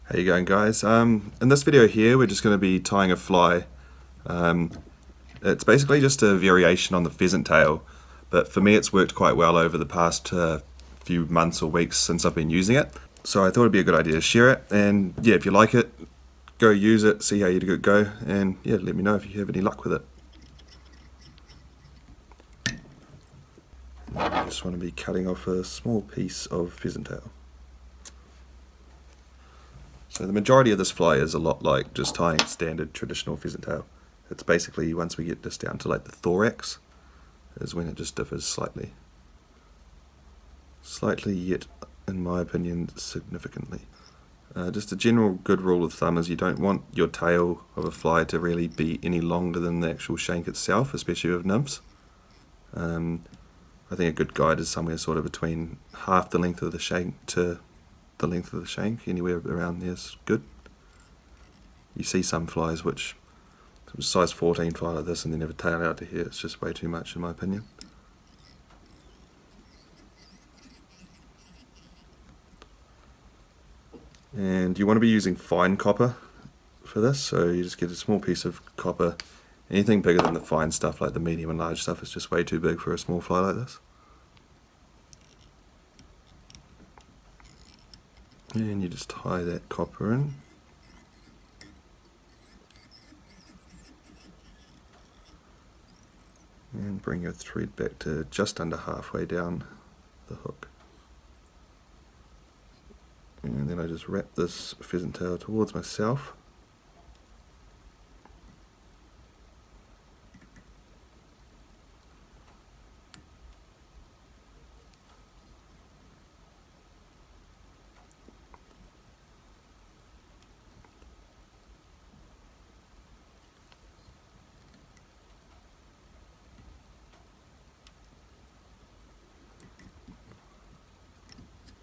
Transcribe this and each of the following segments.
How you going, guys? In this video here we're just going to be tying a fly. It's basically just a variation on the pheasant tail, but for me it's worked quite well over the past few months or weeks since I've been using it. So I thought it'd be a good idea to share it, and yeah, if you like it, go use it, see how you go, and yeah, let me know if you have any luck with it. I just want to be cutting off a small piece of pheasant tail. So the majority of this fly is a lot like just tying standard traditional pheasant tail. It's basically, once we get this down to like the thorax, is when it just differs slightly. Slightly, yet in my opinion significantly. Just a general good rule of thumb is you don't want your tail of a fly to really be any longer than the actual shank itself, especially with nymphs. I think a good guide is somewhere sort of between half the length of the shank to the length of the shank. Anywhere around there is good. You see some flies which size 14 fly like this and then have a tail out to here. It's just way too much in my opinion. And you want to be using fine copper for this, so you just get a small piece of copper. Anything bigger than the fine stuff, like the medium and large stuff, is just way too big for a small fly like this. And you just tie that copper in. And bring your thread back to just under halfway down the hook. And then I just wrap this pheasant tail towards myself.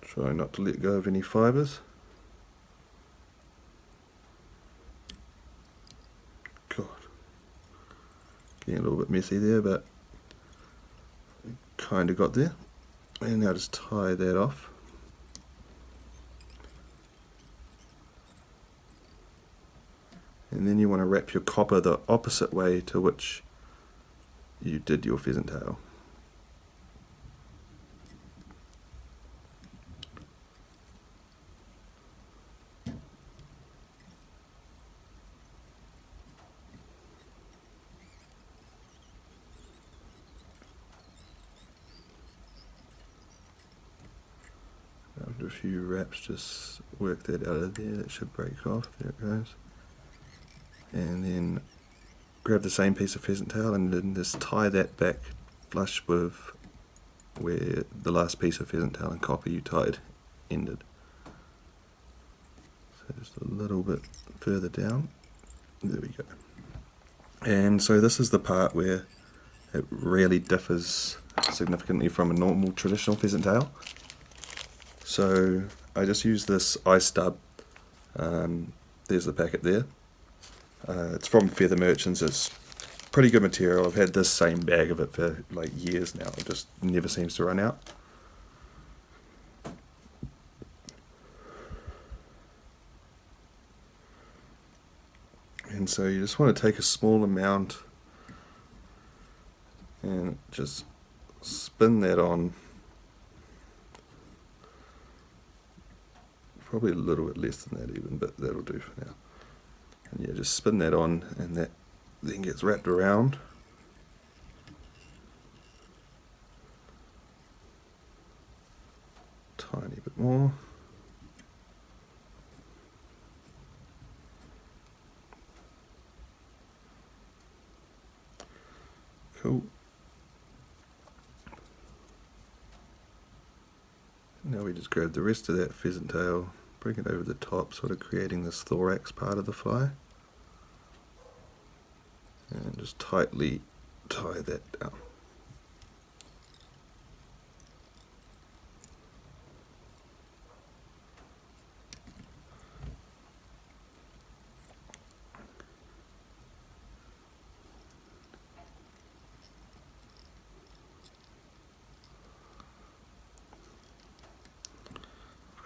Try not to let go of any fibres. God, getting a little bit messy there, but kind of got there. And now just tie that off. And then you want to wrap your copper the opposite way to which you did your pheasant tail. After a few wraps, just work that out of there. That should break off. There it goes. And then grab the same piece of pheasant tail and then just tie that back flush with where the last piece of pheasant tail and copper you tied ended. So just a little bit further down. There we go. And so this is the part where it really differs significantly from a normal traditional pheasant tail. So I just use this eye stub. There's the packet there. It's from Feather Merchants. It's pretty good material. I've had this same bag of it for like years now. It just never seems to run out. And so you just want to take a small amount and just spin that on. Probably a little bit less than that even, but that'll do for now. And yeah, just spin that on, and that then gets wrapped around. Tiny bit more. Cool. Now we just grab the rest of that pheasant tail, bring it over the top, sort of creating this thorax part of the fly. And just tightly tie that down.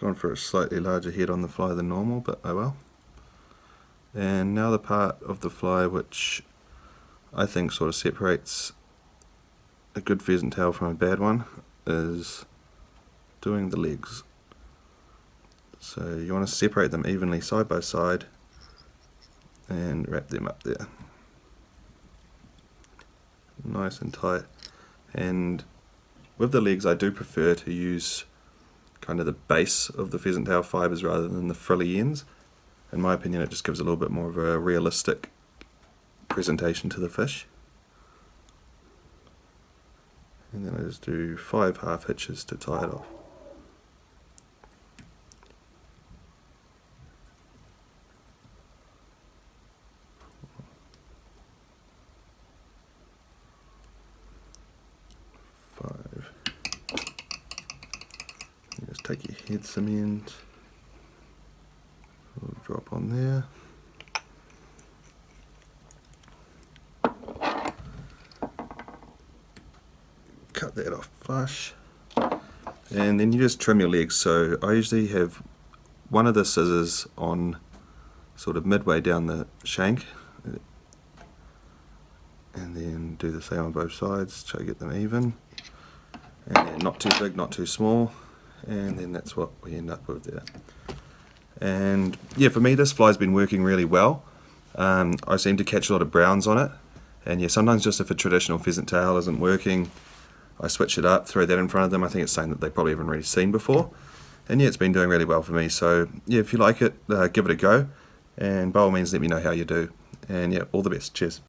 I've Gone for a slightly larger head on the fly than normal, but oh well. And now the part of the fly which I think sort of separates a good pheasant tail from a bad one is doing the legs. So you want to separate them evenly side by side and wrap them up there. Nice and tight. And with the legs I do prefer to use kind of the base of the pheasant tail fibres rather than the frilly ends. In my opinion, it just gives a little bit more of a realistic presentation to the fish. And then I just do 5 half hitches to tie it off. Just take your head cement, drop on there. Cut that off flush, and then you just trim your legs. So I usually have one of the scissors on sort of midway down the shank, and then do the same on both sides, try to get them even, and then not too big, not too small, and then that's what we end up with there. And yeah, for me this fly's been working really well. I seem to catch a lot of browns on it, and yeah, sometimes just if a traditional pheasant tail isn't working, I switch it up, throw that in front of them. I think it's something that they probably haven't really seen before, and yeah, it's been doing really well for me. So yeah, if you like it, give it a go, and by all means let me know how you do, and yeah, all the best. Cheers.